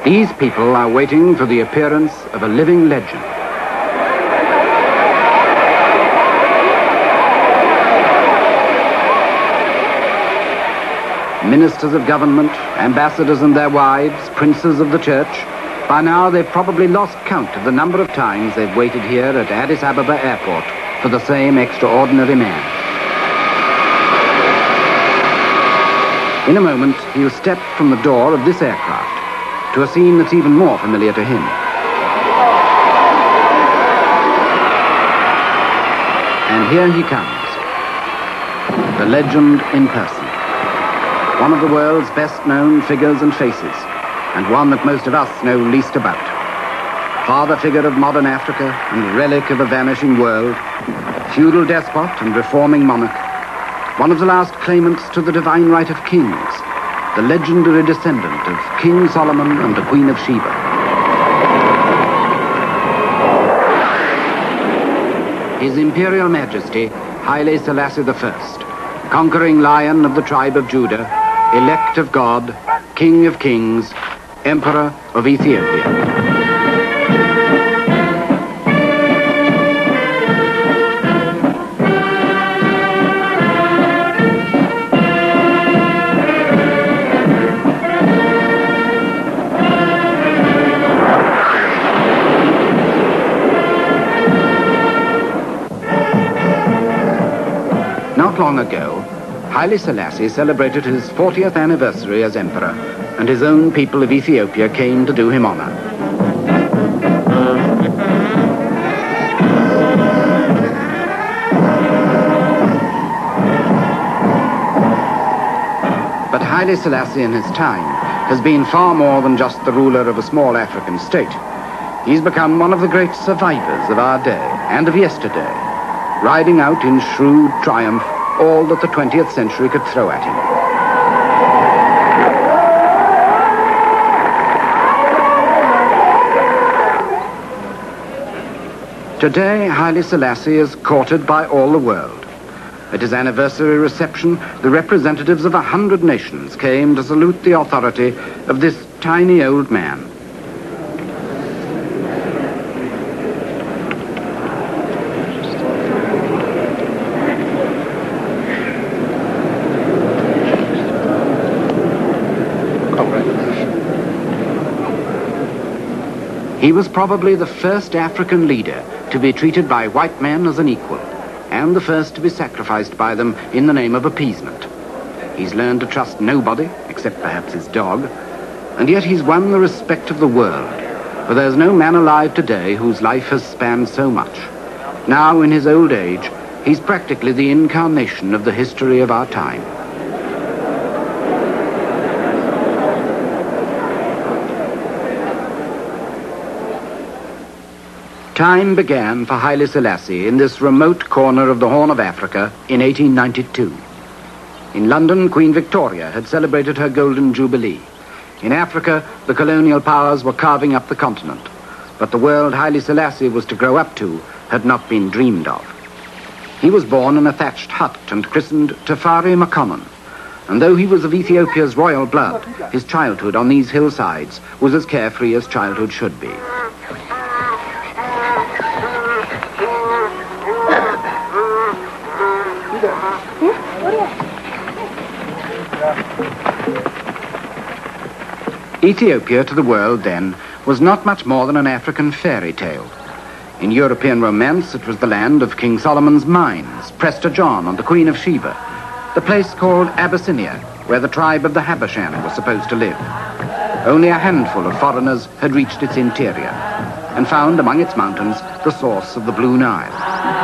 These people are waiting for the appearance of a living legend. Ministers of government, ambassadors and their wives, princes of the church. By now, they've probably lost count of the number of times they've waited here at Addis Ababa Airport for the same extraordinary man. In a moment, he'll step from the door of this aircraft to a scene that's even more familiar to him. And here he comes, the legend in person. One of the world's best-known figures and faces, and one that most of us know least about. Father figure of modern Africa and relic of a vanishing world, feudal despot and reforming monarch, one of the last claimants to the divine right of kings, the legendary descendant of King Solomon and the Queen of Sheba. His Imperial Majesty, Haile Selassie I, conquering lion of the tribe of Judah, elect of God, King of Kings, Emperor of Ethiopia. Not long ago, Haile Selassie celebrated his 40th anniversary as emperor, and his own people of Ethiopia came to do him honor. But Haile Selassie in his time has been far more than just the ruler of a small African state. He's become one of the great survivors of our day and of yesterday, riding out in shrewd triumph all that the 20th century could throw at him. Today, Haile Selassie is courted by all the world. At his anniversary reception, the representatives of 100 nations came to salute the authority of this tiny old man. He was probably the first African leader to be treated by white men as an equal, and the first to be sacrificed by them in the name of appeasement. He's learned to trust nobody, except perhaps his dog, and yet he's won the respect of the world, for there's no man alive today whose life has spanned so much. Now, in his old age, he's practically the incarnation of the history of our time. Time began for Haile Selassie in this remote corner of the Horn of Africa in 1892. In London, Queen Victoria had celebrated her Golden Jubilee. In Africa, the colonial powers were carving up the continent. But the world Haile Selassie was to grow up to had not been dreamed of. He was born in a thatched hut and christened Tafari Makonnen. And though he was of Ethiopia's royal blood, his childhood on these hillsides was as carefree as childhood should be. Ethiopia to the world then was not much more than an African fairy tale. In European romance, it was the land of King Solomon's mines, Prester John and the Queen of Sheba, the place called Abyssinia, where the tribe of the Habashan was supposed to live. Only a handful of foreigners had reached its interior and found among its mountains the source of the Blue Nile.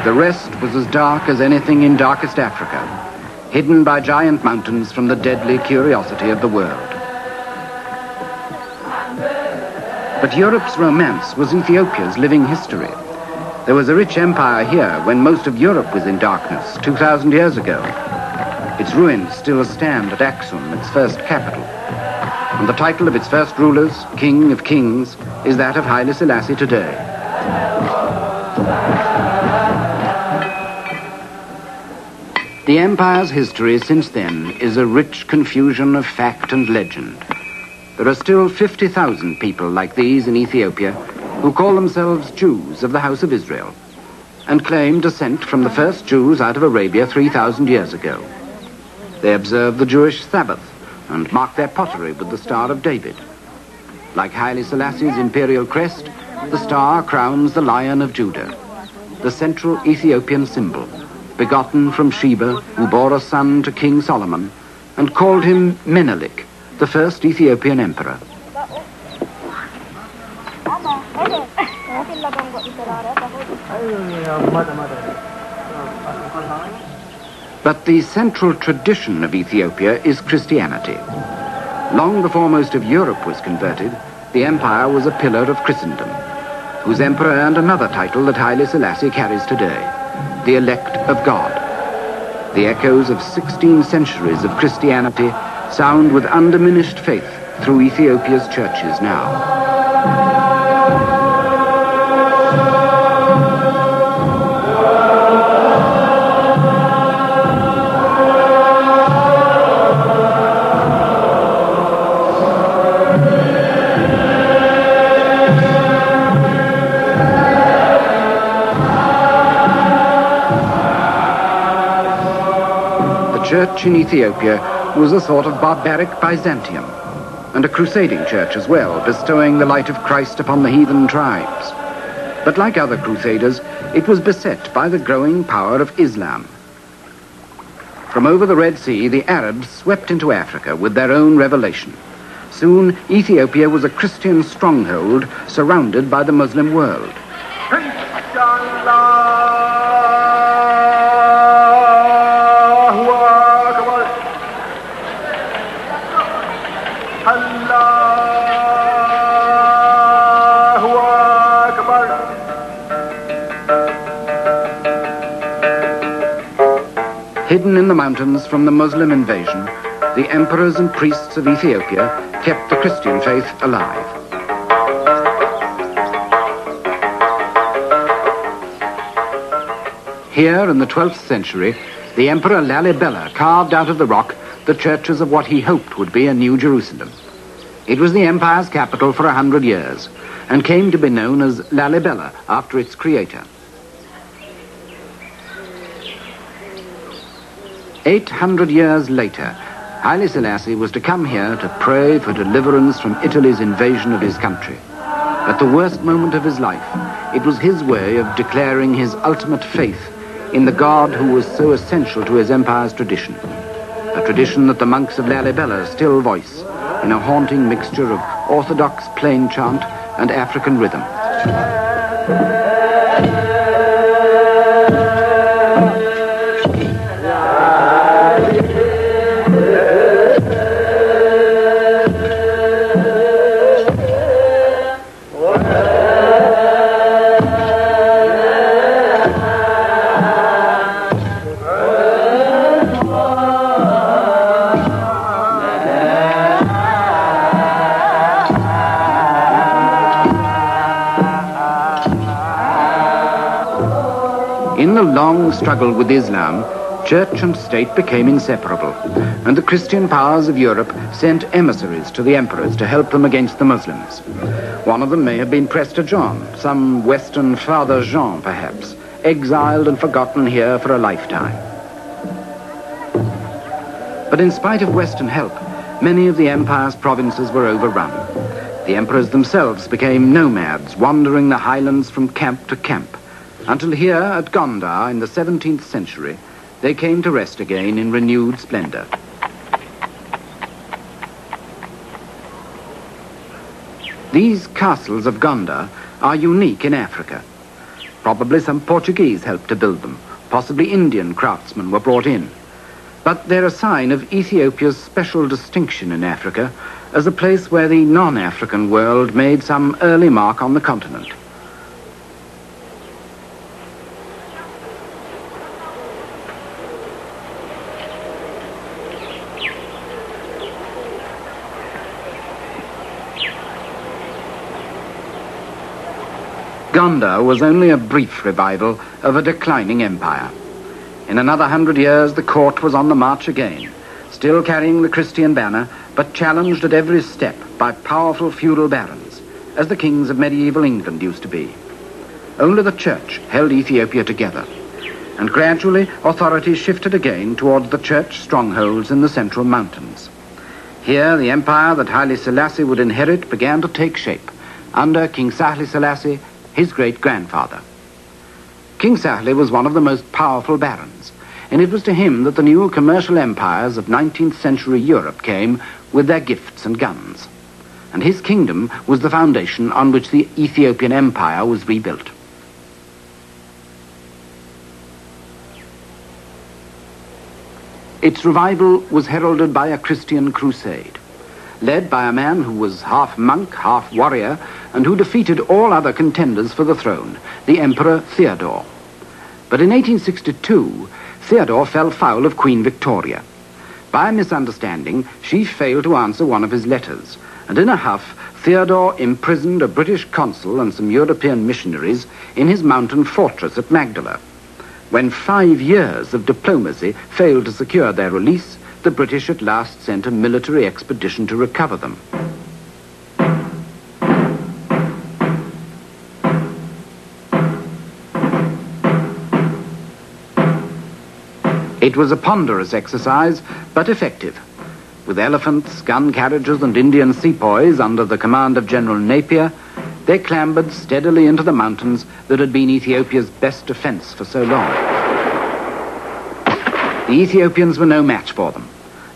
The rest was as dark as anything in darkest Africa, hidden by giant mountains from the deadly curiosity of the world. But Europe's romance was Ethiopia's living history. There was a rich empire here when most of Europe was in darkness 2,000 years ago. Its ruins still stand at Aksum, its first capital. And the title of its first rulers, King of Kings, is that of Haile Selassie today. The empire's history since then is a rich confusion of fact and legend. There are still 50,000 people like these in Ethiopia who call themselves Jews of the House of Israel and claim descent from the first Jews out of Arabia 3,000 years ago. They observe the Jewish Sabbath and mark their pottery with the Star of David. Like Haile Selassie's imperial crest, the star crowns the Lion of Judah, the central Ethiopian symbol, begotten from Sheba, who bore a son to King Solomon and called him Menelik, the first Ethiopian emperor. But the central tradition of Ethiopia is Christianity. Long before most of Europe was converted, the empire was a pillar of Christendom, whose emperor earned another title that Haile Selassie carries today, the elect of God. The echoes of 16 centuries of Christianity sound with undiminished faith through Ethiopia's churches now. The church in Ethiopia was a sort of barbaric Byzantium, and a crusading church as well, bestowing the light of Christ upon the heathen tribes. But like other crusaders, it was beset by the growing power of Islam. From over the Red Sea, the Arabs swept into Africa with their own revelation. Soon, Ethiopia was a Christian stronghold surrounded by the Muslim world. Hidden in the mountains from the Muslim invasion, the emperors and priests of Ethiopia kept the Christian faith alive. Here in the 12th century, the Emperor Lalibela carved out of the rock the churches of what he hoped would be a New Jerusalem. It was the empire's capital for 100 years and came to be known as Lalibela after its creator. 800 years later, Haile Selassie was to come here to pray for deliverance from Italy's invasion of his country. At the worst moment of his life, it was his way of declaring his ultimate faith in the God who was so essential to his empire's tradition, a tradition that the monks of Lalibela still voice in a haunting mixture of orthodox plain chant and African rhythm. In the long struggle with Islam, church and state became inseparable, and the Christian powers of Europe sent emissaries to the emperors to help them against the Muslims. One of them may have been Prester John, some Western Father Jean perhaps, exiled and forgotten here for a lifetime. But in spite of Western help, many of the empire's provinces were overrun. The emperors themselves became nomads, wandering the highlands from camp to camp, until here at Gondar in the 17th century, they came to rest again in renewed splendor. These castles of Gondar are unique in Africa. Probably some Portuguese helped to build them. Possibly Indian craftsmen were brought in. But they're a sign of Ethiopia's special distinction in Africa as a place where the non-African world made some early mark on the continent. Gondar was only a brief revival of a declining empire. In another 100 years, the court was on the march again, still carrying the Christian banner, but challenged at every step by powerful feudal barons, as the kings of medieval England used to be. Only the church held Ethiopia together, and gradually authorities shifted again towards the church strongholds in the central mountains. Here, the empire that Haile Selassie would inherit began to take shape, under King Sahle Selassie, his great-grandfather. King Sahle was one of the most powerful barons, and it was to him that the new commercial empires of 19th century Europe came with their gifts and guns. And his kingdom was the foundation on which the Ethiopian empire was rebuilt. Its revival was heralded by a Christian crusade, led by a man who was half monk, half warrior, and who defeated all other contenders for the throne, the Emperor Theodore. But in 1862, Theodore fell foul of Queen Victoria. By a misunderstanding, she failed to answer one of his letters, and in a huff, Theodore imprisoned a British consul and some European missionaries in his mountain fortress at Magdala. When 5 years of diplomacy failed to secure their release, the British at last sent a military expedition to recover them. It was a ponderous exercise, but effective. With elephants, gun carriages, and Indian sepoys under the command of General Napier, they clambered steadily into the mountains that had been Ethiopia's best defense for so long. The Ethiopians were no match for them.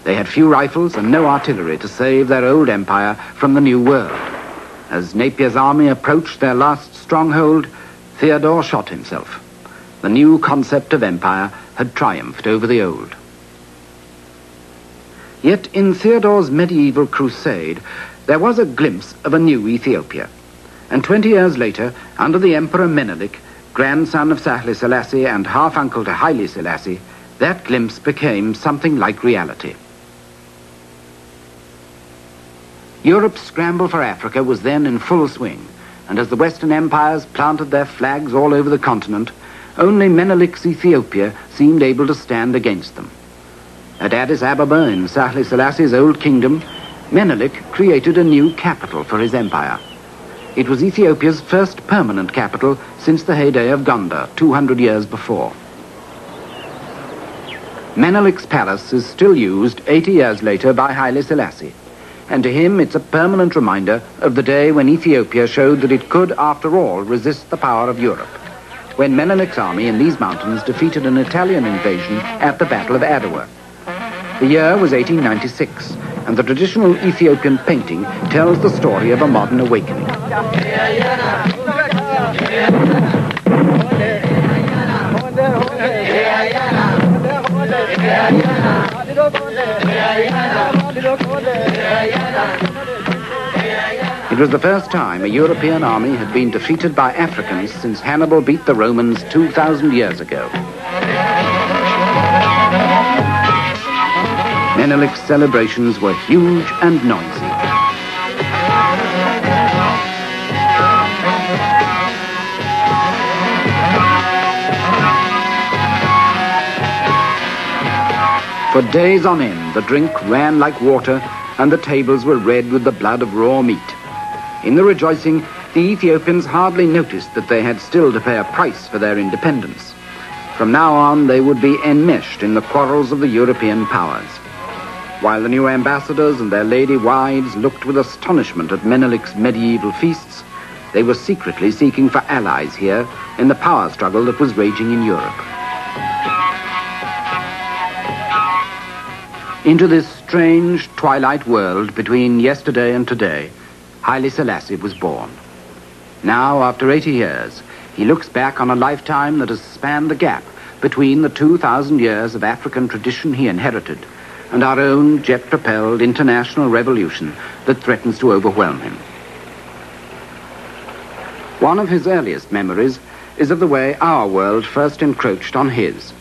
They had few rifles and no artillery to save their old empire from the new world. As Napier's army approached their last stronghold, Theodore shot himself. The new concept of empire had triumphed over the old. Yet in Theodore's medieval crusade, there was a glimpse of a new Ethiopia. And 20 years later, under the Emperor Menelik, grandson of Sahle Selassie and half-uncle to Haile Selassie, that glimpse became something like reality. Europe's scramble for Africa was then in full swing, and as the Western empires planted their flags all over the continent, only Menelik's Ethiopia seemed able to stand against them. At Addis Ababa, in Sahle Selassie's old kingdom, Menelik created a new capital for his empire. It was Ethiopia's first permanent capital since the heyday of Gondar, 200 years before. Menelik's palace is still used 80 years later by Haile Selassie, and to him it's a permanent reminder of the day when Ethiopia showed that it could, after all, resist the power of Europe, when Menelik's army in these mountains defeated an Italian invasion at the Battle of Adwa. The year was 1896, and the traditional Ethiopian painting tells the story of a modern awakening. It was the first time a European army had been defeated by Africans since Hannibal beat the Romans 2,000 years ago. Menelik's celebrations were huge and noisy. For days on end, the drink ran like water, and the tables were red with the blood of raw meat. In the rejoicing, the Ethiopians hardly noticed that they had still to pay a price for their independence. From now on, they would be enmeshed in the quarrels of the European powers. While the new ambassadors and their lady wives looked with astonishment at Menelik's medieval feasts, they were secretly seeking for allies here in the power struggle that was raging in Europe. Into this strange twilight world between yesterday and today, Haile Selassie was born. Now, after 80 years, he looks back on a lifetime that has spanned the gap between the 2,000 years of African tradition he inherited and our own jet-propelled international revolution that threatens to overwhelm him. One of his earliest memories is of the way our world first encroached on his,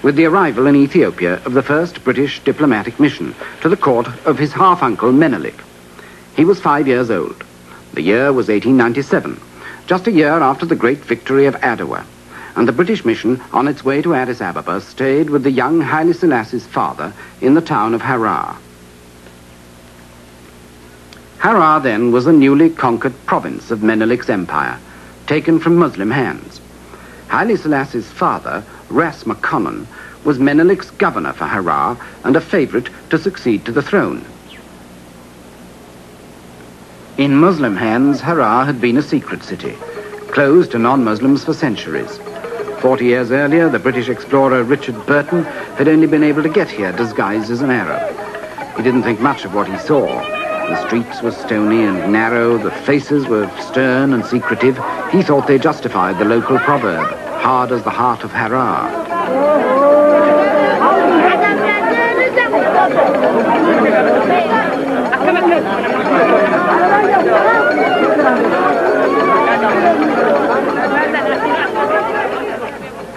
with the arrival in Ethiopia of the first British diplomatic mission to the court of his half-uncle Menelik. He was 5 years old. The year was 1897, just a year after the great victory of Adwa, and the British mission on its way to Addis Ababa stayed with the young Haile Selassie's father in the town of Harar. Harar then was a newly conquered province of Menelik's empire, taken from Muslim hands. Haile Selassie's father, Ras Makonnen, was Menelik's governor for Harar and a favorite to succeed to the throne. In Muslim hands, Harar had been a secret city, closed to non-Muslims for centuries. 40 years earlier, the British explorer Richard Burton had only been able to get here disguised as an Arab. He didn't think much of what he saw. The streets were stony and narrow, the faces were stern and secretive. He thought they justified the local proverb, hard as the heart of Harar.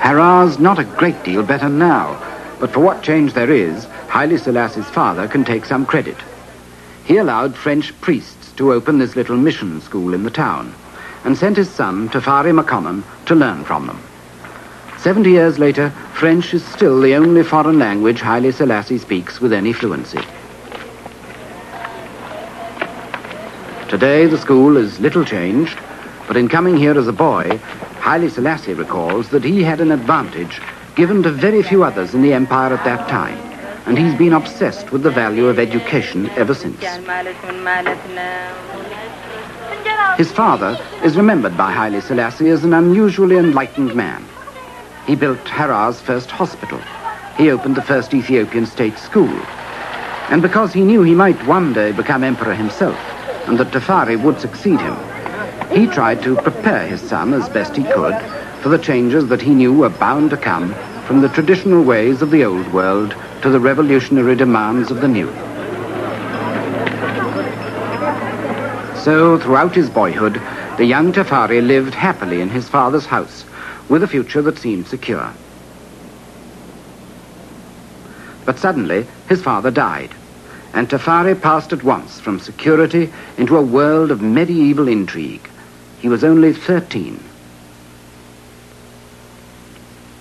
Harar's not a great deal better now, but for what change there is, Haile Selassie's father can take some credit. He allowed French priests to open this little mission school in the town, and sent his son, Tafari Makonnen, to learn from them. 70 years later, French is still the only foreign language Haile Selassie speaks with any fluency. Today, the school is little changed, but in coming here as a boy, Haile Selassie recalls that he had an advantage given to very few others in the empire at that time, and he's been obsessed with the value of education ever since. His father is remembered by Haile Selassie as an unusually enlightened man. He built Harar's first hospital. He opened the first Ethiopian state school. And because he knew he might one day become emperor himself, and that Tafari would succeed him, he tried to prepare his son as best he could for the changes that he knew were bound to come from the traditional ways of the old world to the revolutionary demands of the new. So, throughout his boyhood, the young Tafari lived happily in his father's house, with a future that seemed secure. But suddenly, his father died, and Tafari passed at once from security into a world of medieval intrigue. He was only 13.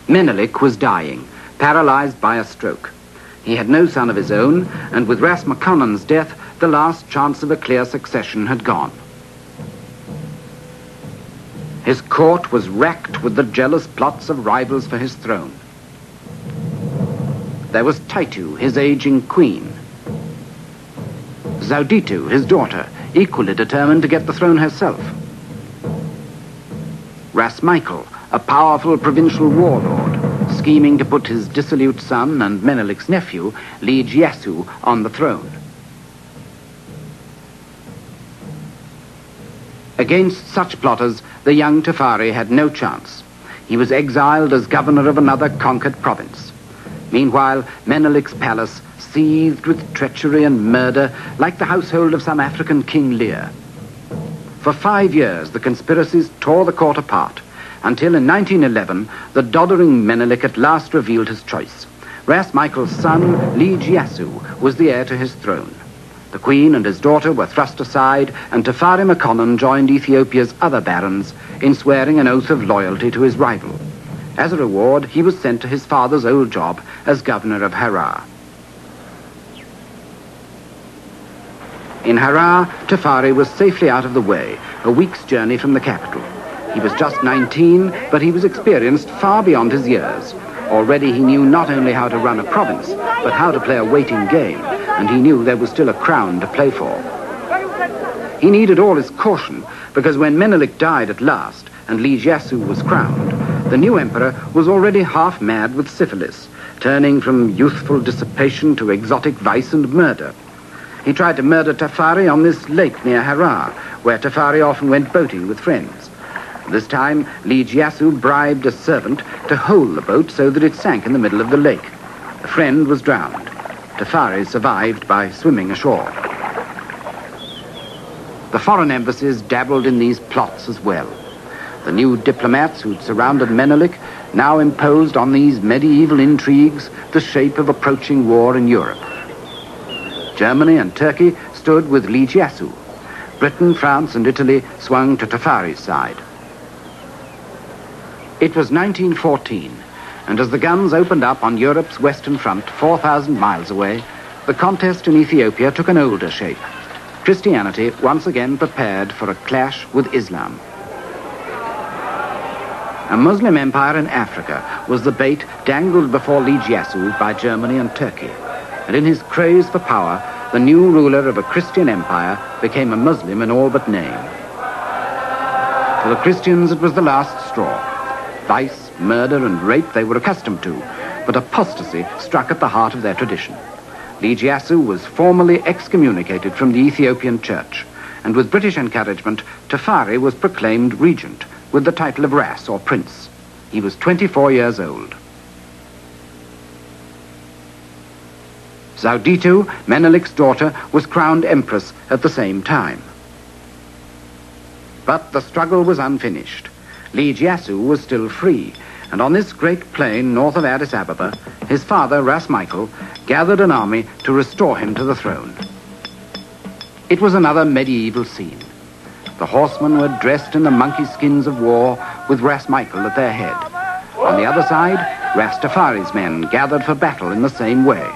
Menelik was dying, paralyzed by a stroke. He had no son of his own, and with Ras Makonnen's death, the last chance of a clear succession had gone. His court was racked with the jealous plots of rivals for his throne. There was Taitu, his aging queen. Zauditu, his daughter, equally determined to get the throne herself. Ras Michael, a powerful provincial warlord, scheming to put his dissolute son and Menelik's nephew, Liege Yasu, on the throne. Against such plotters, the young Tafari had no chance. He was exiled as governor of another conquered province. Meanwhile, Menelik's palace seethed with treachery and murder like the household of some African King Lear. For 5 years, the conspiracies tore the court apart, until in 1911, the doddering Menelik at last revealed his choice. Ras Michael's son, Liege Yasu, was the heir to his throne. The queen and his daughter were thrust aside, and Tafari Makonnen joined Ethiopia's other barons in swearing an oath of loyalty to his rival. As a reward, he was sent to his father's old job as governor of Harar. In Harar, Tafari was safely out of the way, a week's journey from the capital. He was just 19, but he was experienced far beyond his years. Already he knew not only how to run a province, but how to play a waiting game, and he knew there was still a crown to play for. He needed all his caution, because when Menelik died at last, and Liege Yasu was crowned, the new emperor was already half mad with syphilis, turning from youthful dissipation to exotic vice and murder. He tried to murder Tafari on this lake near Harar, where Tafari often went boating with friends. This time, Liege Yasu bribed a servant to hole the boat so that it sank in the middle of the lake. The friend was drowned. Tafari survived by swimming ashore. The foreign embassies dabbled in these plots as well. The new diplomats who'd surrounded Menelik now imposed on these medieval intrigues the shape of approaching war in Europe. Germany and Turkey stood with Liege Yasu. Britain, France, and Italy swung to Tafari's side. It was 1914, and as the guns opened up on Europe's western front 4,000 miles away, the contest in Ethiopia took an older shape. Christianity once again prepared for a clash with Islam. A Muslim empire in Africa was the bait dangled before Iyyasu by Germany and Turkey, and in his craze for power, the new ruler of a Christian empire became a Muslim in all but name. For the Christians, it was the last straw. Vice, murder, and rape they were accustomed to, but apostasy struck at the heart of their tradition. Iyyasu was formally excommunicated from the Ethiopian church, and with British encouragement, Tafari was proclaimed regent with the title of Ras, or prince. He was 24 years old. Zauditu, Menelik's daughter, was crowned empress at the same time. But the struggle was unfinished. Iyyasu was still free, and on this great plain north of Addis Ababa, his father, Ras Michael, gathered an army to restore him to the throne. It was another medieval scene. The horsemen were dressed in the monkey skins of war, with Ras Michael at their head. On the other side, Rastafari's men gathered for battle in the same way.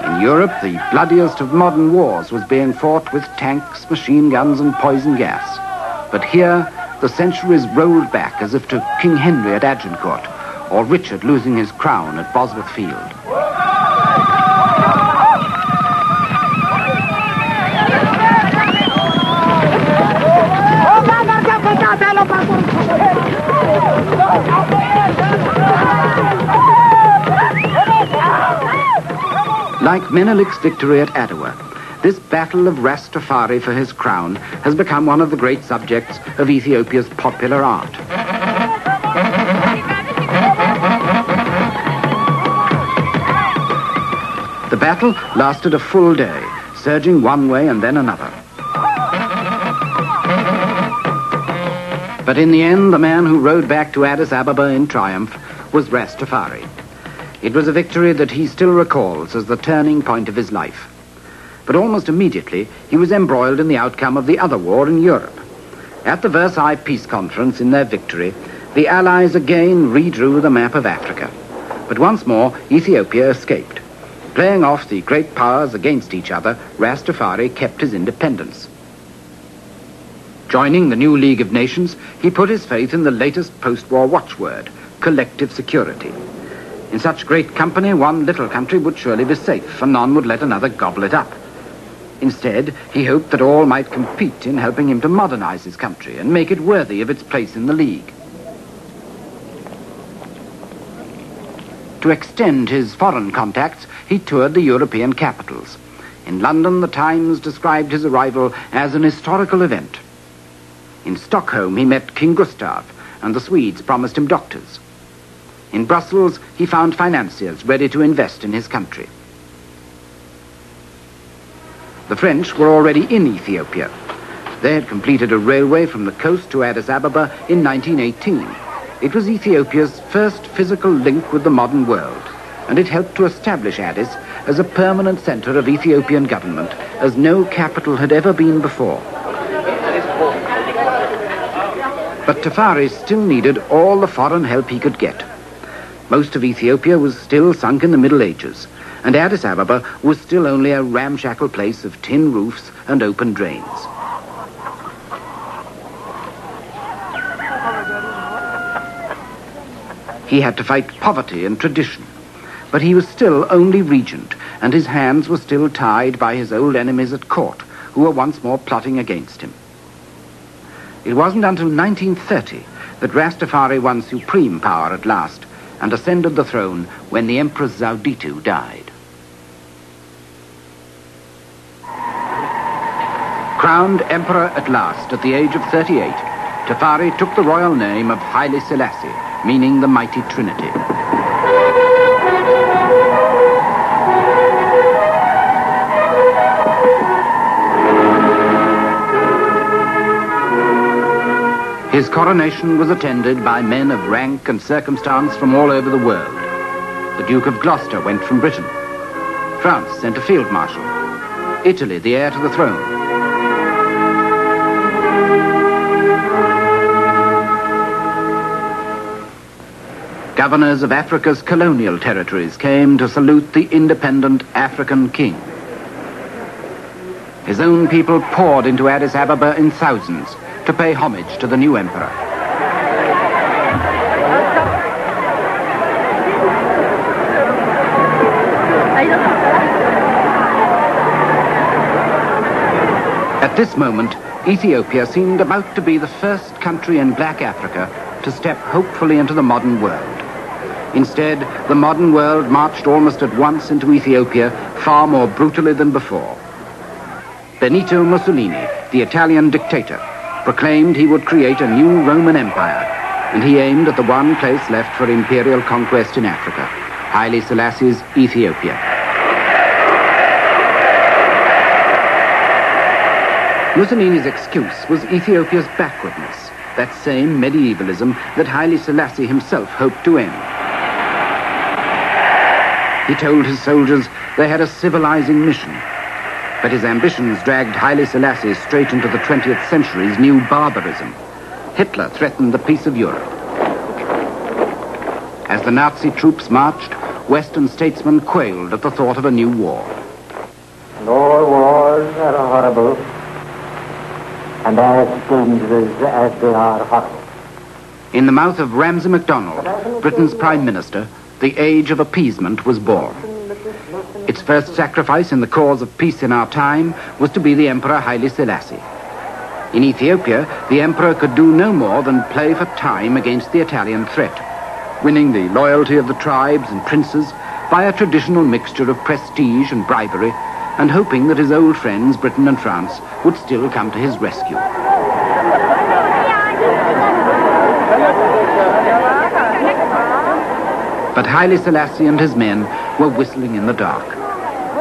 In Europe, the bloodiest of modern wars was being fought with tanks, machine guns, and poison gas. But here, the centuries rolled back as if to King Henry at Agincourt, or Richard losing his crown at Bosworth Field. Like Menelik's victory at Adowa, this battle of Rastafari for his crown has become one of the great subjects of Ethiopia's popular art. The battle lasted a full day, surging one way and then another. But in the end, the man who rode back to Addis Ababa in triumph was Rastafari. It was a victory that he still recalls as the turning point of his life. But almost immediately, he was embroiled in the outcome of the other war in Europe. At the Versailles Peace Conference, in their victory, the Allies again redrew the map of Africa. But once more, Ethiopia escaped. Playing off the great powers against each other, Rastafari kept his independence. Joining the new League of Nations, he put his faith in the latest post-war watchword, collective security. In such great company, one little country would surely be safe, and none would let another gobble it up. Instead, he hoped that all might compete in helping him to modernize his country and make it worthy of its place in the League. To extend his foreign contacts, he toured the European capitals. In London, the Times described his arrival as an historical event. In Stockholm, he met King Gustav, and the Swedes promised him doctors. In Brussels, he found financiers ready to invest in his country. The French were already in Ethiopia. They had completed a railway from the coast to Addis Ababa in 1918. It was Ethiopia's first physical link with the modern world, and it helped to establish Addis as a permanent center of Ethiopian government, as no capital had ever been before. But Tafari still needed all the foreign help he could get. Most of Ethiopia was still sunk in the Middle Ages, and Addis Ababa was still only a ramshackle place of tin roofs and open drains. He had to fight poverty and tradition, but he was still only regent, and his hands were still tied by his old enemies at court, who were once more plotting against him. It wasn't until 1930 that Rastafari won supreme power at last, and ascended the throne when the Empress Zauditu died. Crowned emperor at last at the age of 38, Tafari took the royal name of Haile Selassie, meaning the Mighty Trinity. His coronation was attended by men of rank and circumstance from all over the world. The Duke of Gloucester went from Britain. France sent a field marshal. Italy, the heir to the throne. Governors of Africa's colonial territories came to salute the independent African king. His own people poured into Addis Ababa in thousands to pay homage to the new emperor. At this moment, Ethiopia seemed about to be the first country in black Africa to step hopefully into the modern world. Instead, the modern world marched almost at once into Ethiopia, far more brutally than before. Benito Mussolini, the Italian dictator, proclaimed he would create a new Roman Empire, and he aimed at the one place left for imperial conquest in Africa, Haile Selassie's Ethiopia. Mussolini's excuse was Ethiopia's backwardness, that same medievalism that Haile Selassie himself hoped to end. He told his soldiers they had a civilizing mission, but his ambitions dragged Haile Selassie straight into the 20th century's new barbarism. Hitler threatened the peace of Europe. As the Nazi troops marched, Western statesmen quailed at the thought of a new war. All wars are horrible, and as dangerous as they are horrible. In the mouth of Ramsay MacDonald, Britain's Prime Minister, the age of appeasement was born. Its first sacrifice in the cause of peace in our time was to be the Emperor Haile Selassie. In Ethiopia, the emperor could do no more than play for time against the Italian threat, winning the loyalty of the tribes and princes by a traditional mixture of prestige and bribery, and hoping that his old friends, Britain and France, would still come to his rescue. But Haile Selassie and his men were whistling in the dark.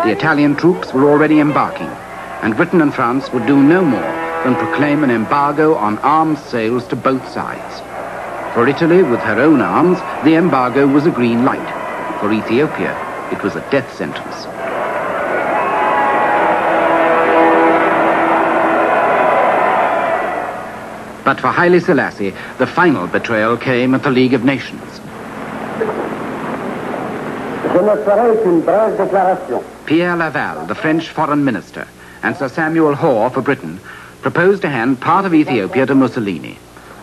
The Italian troops were already embarking, and Britain and France would do no more than proclaim an embargo on arms sales to both sides. For Italy, with her own arms, the embargo was a green light. For Ethiopia, it was a death sentence. But for Haile Selassie, the final betrayal came at the League of Nations. Pierre Laval, the French foreign minister, and Sir Samuel Hoare for Britain, proposed to hand part of Ethiopia to Mussolini.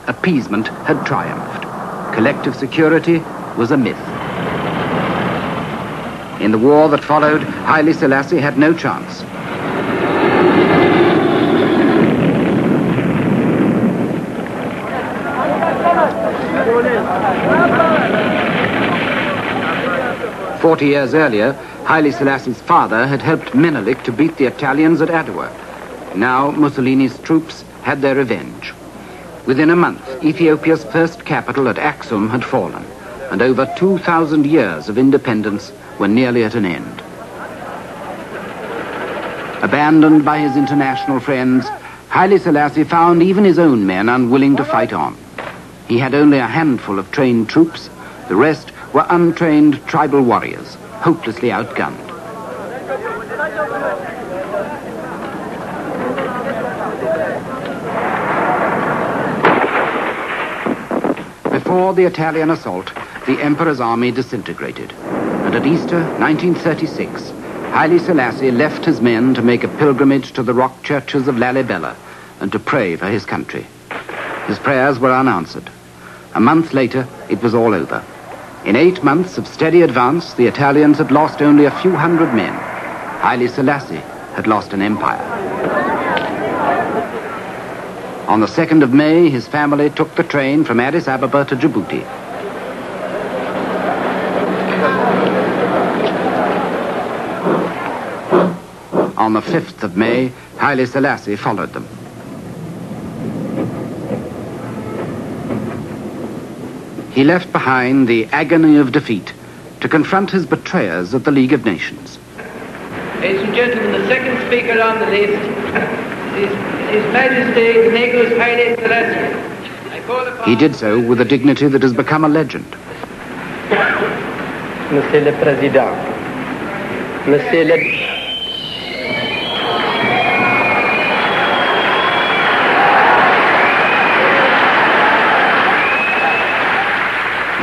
Appeasement had triumphed. Collective security was a myth. In the war that followed, Haile Selassie had no chance. Forty years earlier, Haile Selassie's father had helped Menelik to beat the Italians at Adwa. Now Mussolini's troops had their revenge. Within a month, Ethiopia's first capital at Aksum had fallen, and over 2,000 years of independence were nearly at an end. Abandoned by his international friends, Haile Selassie found even his own men unwilling to fight on. He had only a handful of trained troops. The rest were untrained tribal warriors, hopelessly outgunned. Before the Italian assault, the emperor's army disintegrated, and at Easter 1936, Haile Selassie left his men to make a pilgrimage to the rock churches of Lalibela and to pray for his country. His prayers were unanswered. A month later, it was all over. In 8 months of steady advance, the Italians had lost only a few hundred men. Haile Selassie had lost an empire. On the 2nd of May, his family took the train from Addis Ababa to Djibouti. On the 5th of May, Haile Selassie followed them. He left behind the agony of defeat to confront his betrayers at the League of Nations. Ladies and gentlemen, the second speaker on the list is His Majesty the Negus Haile Selassie. He did so with a dignity that has become a legend. Monsieur le Président, Monsieur le...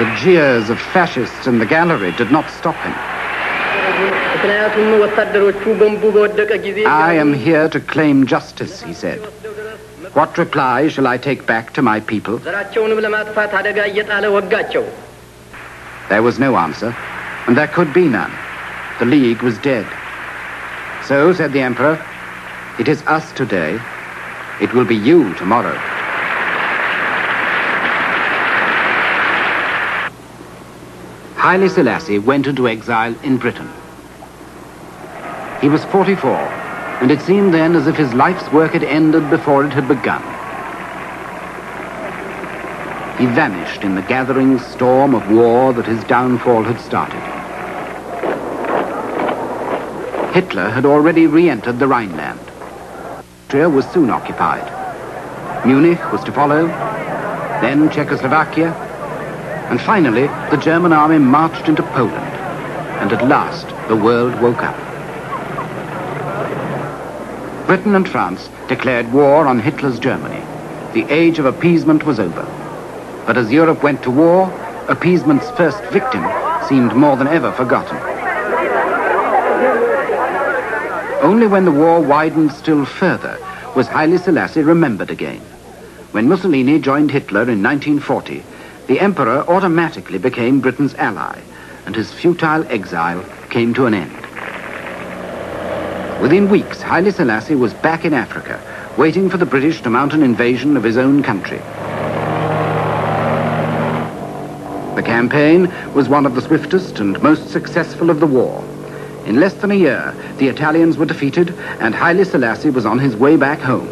The jeers of fascists in the gallery did not stop him. I am here to claim justice, he said. What reply shall I take back to my people? There was no answer, and there could be none. The League was dead. So, said the Emperor, it is us today. It will be you tomorrow. Haile Selassie went into exile in Britain. He was 44, and it seemed then as if his life's work had ended before it had begun. He vanished in the gathering storm of war that his downfall had started. Hitler had already re-entered the Rhineland. Austria was soon occupied. Munich was to follow, then Czechoslovakia, and finally the German army marched into Poland, and at last the world woke up. Britain and France declared war on Hitler's Germany. The age of appeasement was over. But as Europe went to war, appeasement's first victim seemed more than ever forgotten. Only when the war widened still further was Haile Selassie remembered again. When Mussolini joined Hitler in 1940, the emperor automatically became Britain's ally, and his futile exile came to an end. Within weeks, Haile Selassie was back in Africa, waiting for the British to mount an invasion of his own country. The campaign was one of the swiftest and most successful of the war. In less than a year, the Italians were defeated, and Haile Selassie was on his way back home.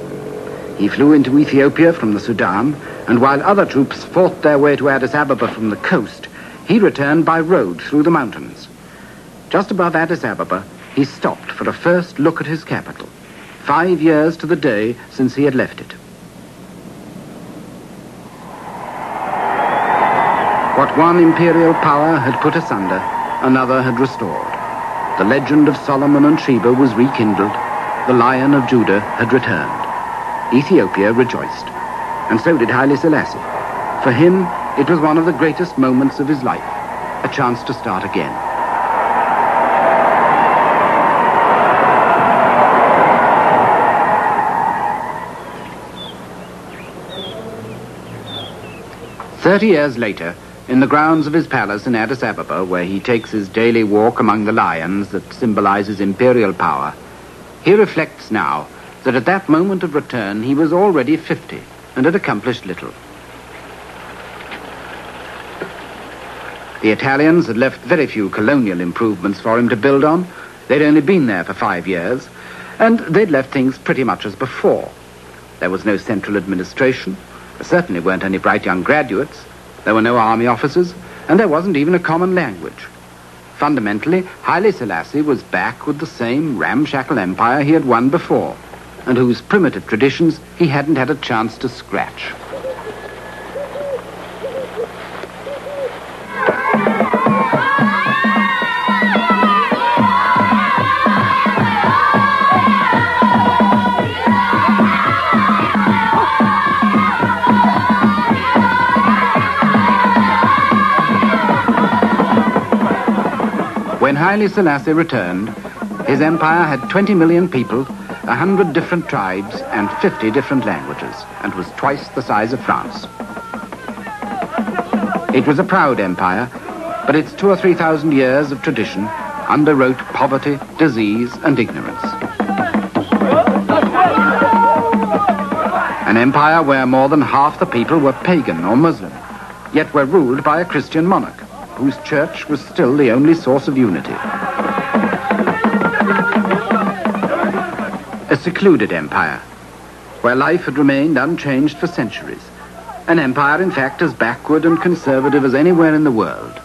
He flew into Ethiopia from the Sudan, and while other troops fought their way to Addis Ababa from the coast, he returned by road through the mountains. Just above Addis Ababa, he stopped for a first look at his capital, 5 years to the day since he had left it. What one imperial power had put asunder, another had restored. The legend of Solomon and Sheba was rekindled. The Lion of Judah had returned. Ethiopia rejoiced, and so did Haile Selassie. For him, it was one of the greatest moments of his life, a chance to start again. "30 years later, in the grounds of his palace in Addis Ababa, where he takes his daily walk among the lions that symbolizes imperial power, he reflects now that at that moment of return he was already 50 and had accomplished little. The Italians had left very few colonial improvements for him to build on. They'd only been there for 5 years, and they'd left things pretty much as before. There was no central administration, there certainly weren't any bright young graduates, there were no army officers, and there wasn't even a common language. Fundamentally, Haile Selassie was back with the same ramshackle empire he had won before, and whose primitive traditions he hadn't had a chance to scratch. When Haile Selassie returned, his empire had 20 million people, 100 different tribes, and 50 different languages, and was twice the size of France. It was a proud empire, but its 2,000 or 3,000 years of tradition underwrote poverty, disease, and ignorance. An empire where more than half the people were pagan or Muslim, yet were ruled by a Christian monarch, whose church was still the only source of unity. A secluded empire, where life had remained unchanged for centuries. An empire, in fact, as backward and conservative as anywhere in the world.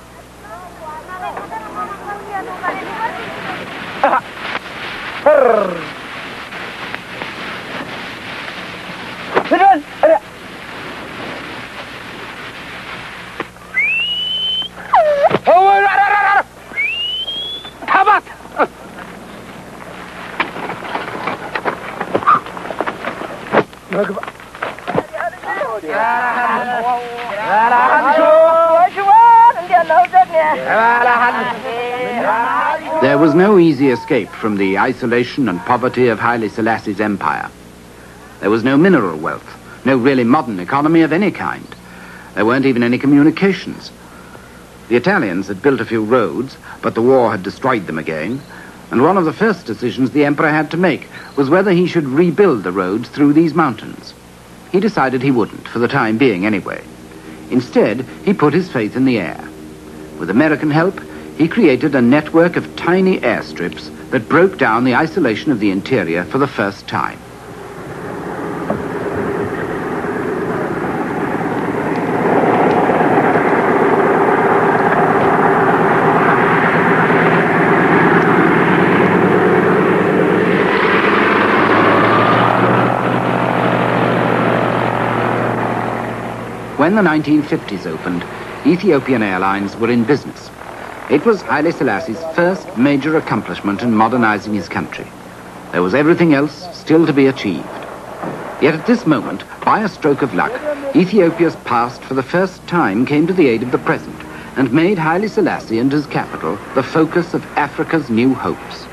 Joshua! There was no easy escape from the isolation and poverty of Haile Selassie's empire. There was no mineral wealth, no really modern economy of any kind. There weren't even any communications. The Italians had built a few roads, but the war had destroyed them again, and one of the first decisions the emperor had to make was whether he should rebuild the roads through these mountains. He decided he wouldn't, for the time being anyway. Instead, he put his faith in the air. With American help, he created a network of tiny airstrips that broke down the isolation of the interior for the first time. When the 1950s opened, Ethiopian Airlines were in business. It was Haile Selassie's first major accomplishment in modernizing his country. There was everything else still to be achieved. Yet at this moment, by a stroke of luck, Ethiopia's past for the first time came to the aid of the present and made Haile Selassie and his capital the focus of Africa's new hopes.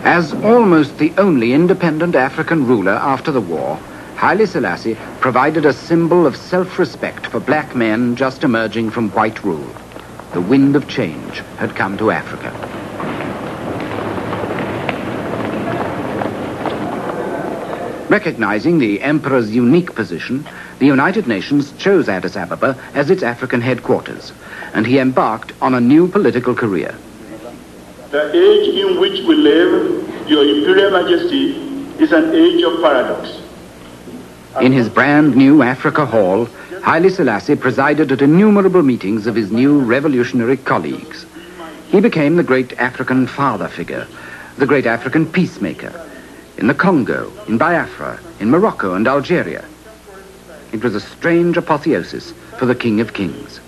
As almost the only independent African ruler after the war, Haile Selassie provided a symbol of self-respect for black men just emerging from white rule. The wind of change had come to Africa. Recognizing the emperor's unique position, the United Nations chose Addis Ababa as its African headquarters, and he embarked on a new political career. The age in which we live, Your Imperial Majesty, is an age of paradox. In his brand new Africa Hall, Haile Selassie presided at innumerable meetings of his new revolutionary colleagues. He became the great African father figure, the great African peacemaker, in the Congo, in Biafra, in Morocco and Algeria. It was a strange apotheosis for the King of Kings.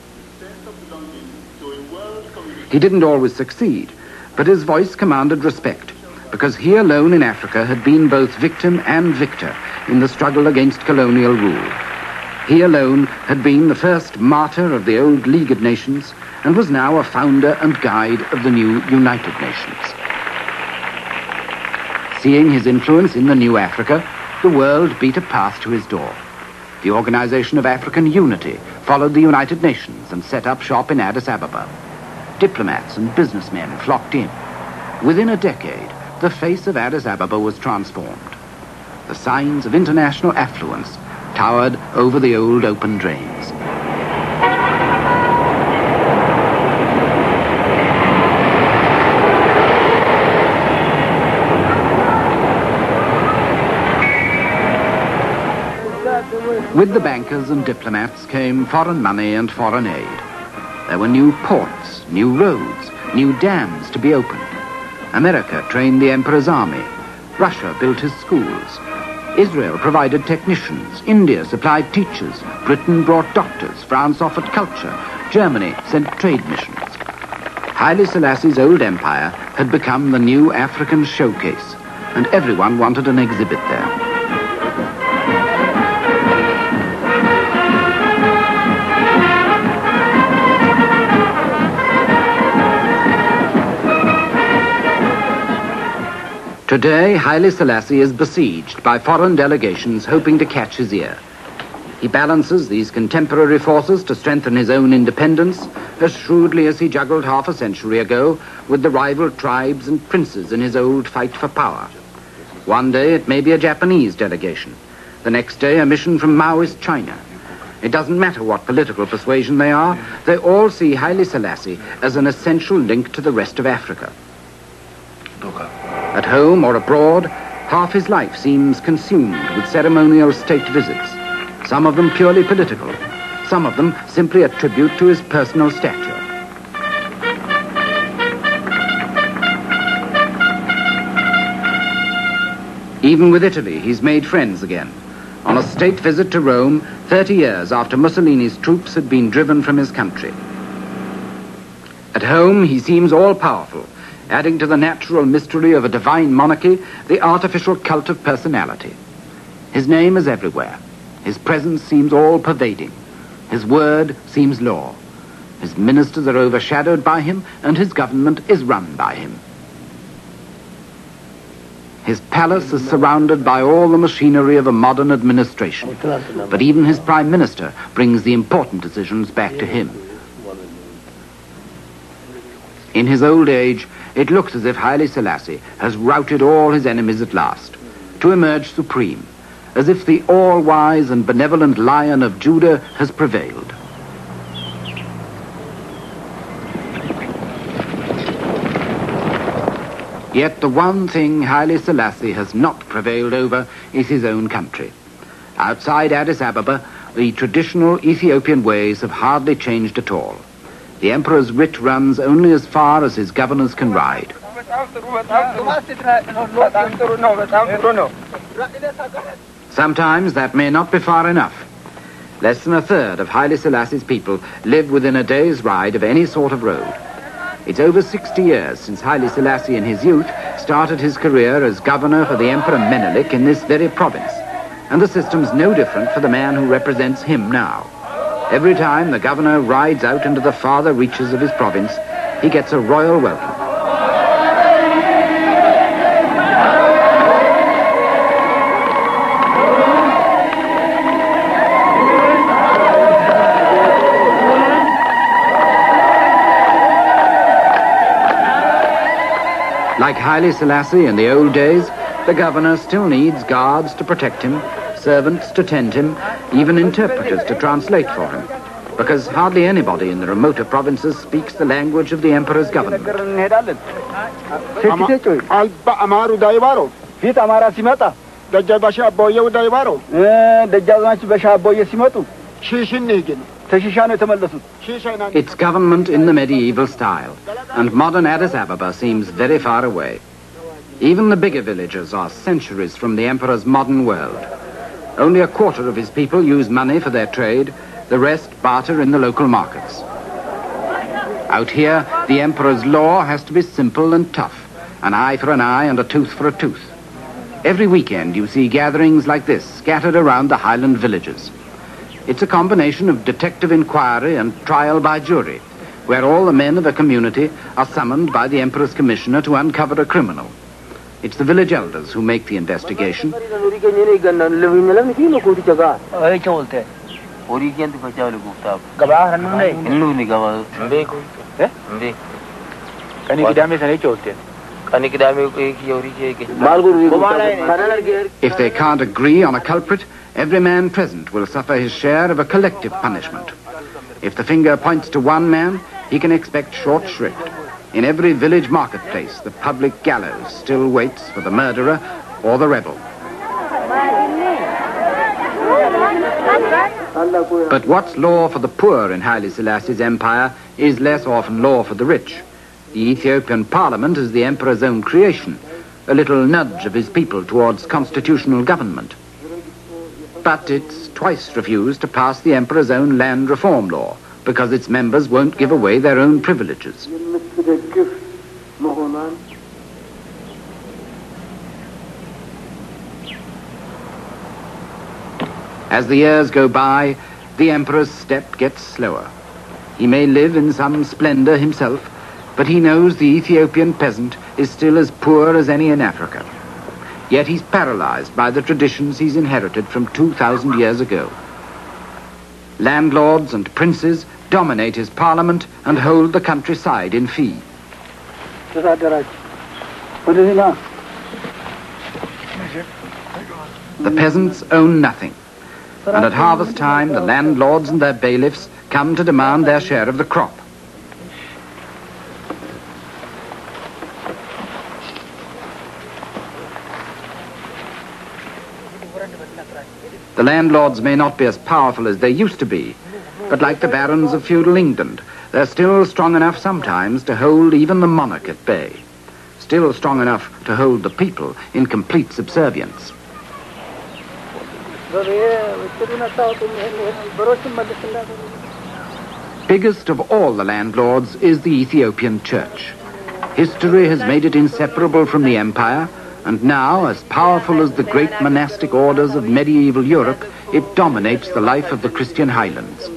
He didn't always succeed, but his voice commanded respect, because he alone in Africa had been both victim and victor in the struggle against colonial rule. He alone had been the first martyr of the old League of Nations and was now a founder and guide of the new United Nations. Seeing his influence in the new Africa, the world beat a path to his door. The Organization of African Unity followed the United Nations and set up shop in Addis Ababa. Diplomats and businessmen flocked in. Within a decade, the face of Addis Ababa was transformed. The signs of international affluence towered over the old open drains. With the bankers and diplomats came foreign money and foreign aid. There were new ports, new roads, new dams to be opened. America trained the emperor's army. Russia built his schools. Israel provided technicians. India supplied teachers. Britain brought doctors. France offered culture. Germany sent trade missions. Haile Selassie's old empire had become the new African showcase, and everyone wanted an exhibit there. Today, Haile Selassie is besieged by foreign delegations hoping to catch his ear. He balances these contemporary forces to strengthen his own independence as shrewdly as he juggled half a century ago with the rival tribes and princes in his old fight for power. One day it may be a Japanese delegation. The next day a mission from Maoist China. It doesn't matter what political persuasion they are, they all see Haile Selassie as an essential link to the rest of Africa. At home or abroad, half his life seems consumed with ceremonial state visits, some of them purely political, some of them simply a tribute to his personal stature. Even with Italy, he's made friends again. On a state visit to Rome, 30 years after Mussolini's troops had been driven from his country. At home, he seems all-powerful, adding to the natural mystery of a divine monarchy the artificial cult of personality. His name is everywhere. His presence seems all-pervading. His word seems law. His ministers are overshadowed by him, and his government is run by him. His palace is surrounded by all the machinery of a modern administration, but even his prime minister brings the important decisions back to him. In his old age, it looks as if Haile Selassie has routed all his enemies at last, to emerge supreme, as if the all-wise and benevolent Lion of Judah has prevailed. Yet the one thing Haile Selassie has not prevailed over is his own country. Outside Addis Ababa, the traditional Ethiopian ways have hardly changed at all. The emperor's writ runs only as far as his governors can ride. Sometimes that may not be far enough. Less than a third of Haile Selassie's people live within a day's ride of any sort of road. It's over 60 years since Haile Selassie in his youth started his career as governor for the Emperor Menelik in this very province. And the system's no different for the man who represents him now. Every time the governor rides out into the farther reaches of his province, he gets a royal welcome. Like Haile Selassie in the old days, the governor still needs guards to protect him, servants to tend him, even interpreters to translate for him, because hardly anybody in the remoter provinces speaks the language of the emperor's government. It's government in the medieval style, and modern Addis Ababa seems very far away. Even the bigger villages are centuries from the emperor's modern world. Only a quarter of his people use money for their trade, the rest barter in the local markets. Out here, the emperor's law has to be simple and tough, an eye for an eye and a tooth for a tooth. Every weekend you see gatherings like this scattered around the highland villages. It's a combination of detective inquiry and trial by jury, where all the men of a community are summoned by the emperor's commissioner to uncover a criminal. It's the village elders who make the investigation. If they can't agree on a culprit, every man present will suffer his share of a collective punishment. If the finger points to one man, he can expect short shrift. In every village marketplace, the public gallows still waits for the murderer or the rebel. But what's law for the poor in Haile Selassie's empire is less often law for the rich. The Ethiopian parliament is the emperor's own creation, a little nudge of his people towards constitutional government. But it's twice refused to pass the emperor's own land reform law, because its members won't give away their own privileges. As the years go by, the emperor's step gets slower. He may live in some splendor himself, but he knows the Ethiopian peasant is still as poor as any in Africa. Yet he's paralyzed by the traditions he's inherited from 2,000 years ago. Landlords and princes dominate his parliament and hold the countryside in fee. The peasants own nothing, and at harvest time the landlords and their bailiffs come to demand their share of the crop. The landlords may not be as powerful as they used to be, but like the barons of feudal England, they're still strong enough sometimes to hold even the monarch at bay, still strong enough to hold the people in complete subservience. Biggest of all the landlords is the Ethiopian church. History has made it inseparable from the empire, and now, as powerful as the great monastic orders of medieval Europe, it dominates the life of the Christian highlands.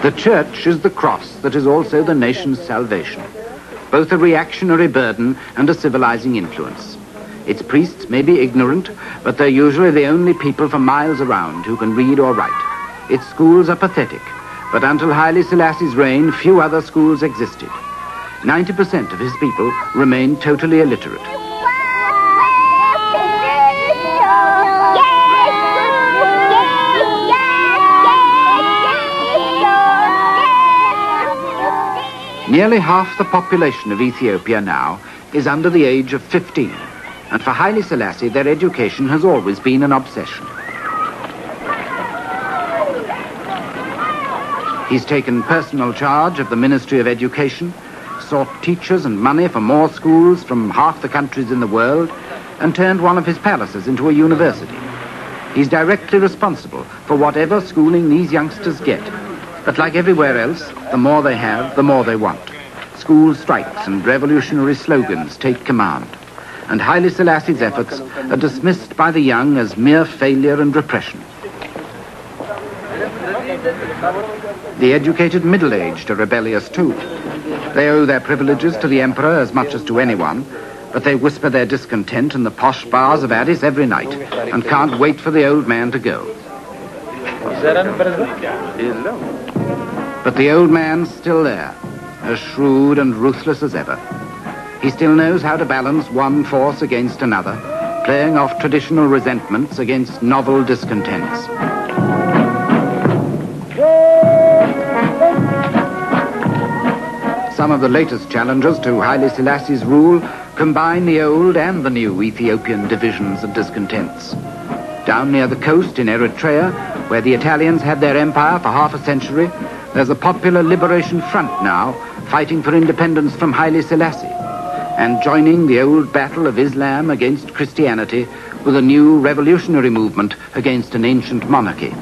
The church is the cross that is also the nation's salvation, both a reactionary burden and a civilizing influence. Its priests may be ignorant, but they're usually the only people for miles around who can read or write. Its schools are pathetic, but until Haile Selassie's reign, few other schools existed. 90% of his people remained totally illiterate. Nearly half the population of Ethiopia now is under the age of 15, and for Haile Selassie, their education has always been an obsession. He's taken personal charge of the Ministry of Education, sought teachers and money for more schools from half the countries in the world, and turned one of his palaces into a university. He's directly responsible for whatever schooling these youngsters get. But like everywhere else, the more they have, the more they want. School strikes and revolutionary slogans take command, and Haile Selassie's efforts are dismissed by the young as mere failure and repression. The educated middle-aged are rebellious too. They owe their privileges to the emperor as much as to anyone, but they whisper their discontent in the posh bars of Addis every night and can't wait for the old man to go. But the old man's still there, as shrewd and ruthless as ever. He still knows how to balance one force against another, playing off traditional resentments against novel discontents. Some of the latest challengers to Haile Selassie's rule combine the old and the new Ethiopian divisions and discontents. Down near the coast in Eritrea, where the Italians had their empire for half a century, there's a popular liberation front now, fighting for independence from Haile Selassie, and joining the old battle of Islam against Christianity with a new revolutionary movement against an ancient monarchy.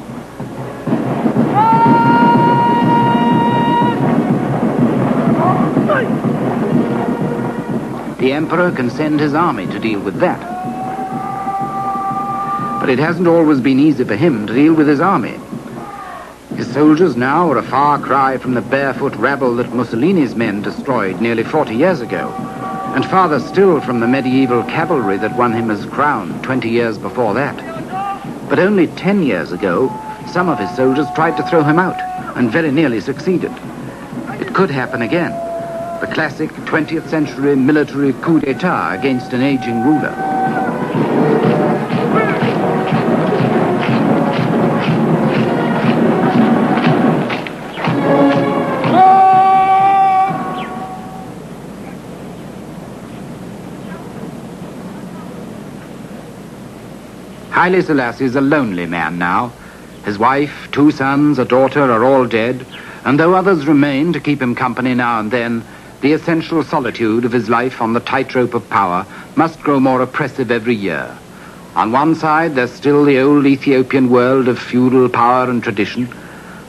The emperor can send his army to deal with that. But it hasn't always been easy for him to deal with his army. His soldiers now are a far cry from the barefoot rabble that Mussolini's men destroyed nearly 40 years ago, and farther still from the medieval cavalry that won him his crown 20 years before that. But only 10 years ago, some of his soldiers tried to throw him out, and very nearly succeeded. It could happen again. The classic 20th century military coup d'etat against an aging ruler. Haile Selassie is a lonely man now. His wife, 2 sons, a daughter are all dead, and though others remain to keep him company now and then, the essential solitude of his life on the tightrope of power must grow more oppressive every year. On one side, there's still the old Ethiopian world of feudal power and tradition.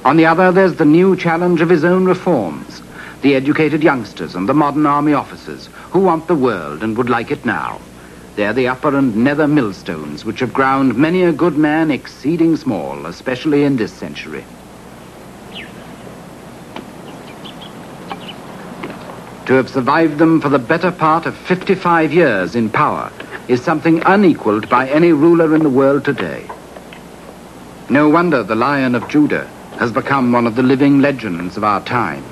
On the other, there's the new challenge of his own reforms, the educated youngsters and the modern army officers who want the world and would like it now. They're the upper and nether millstones which have ground many a good man exceeding small, especially in this century. To have survived them for the better part of 55 years in power is something unequaled by any ruler in the world today. No wonder the Lion of Judah has become one of the living legends of our time.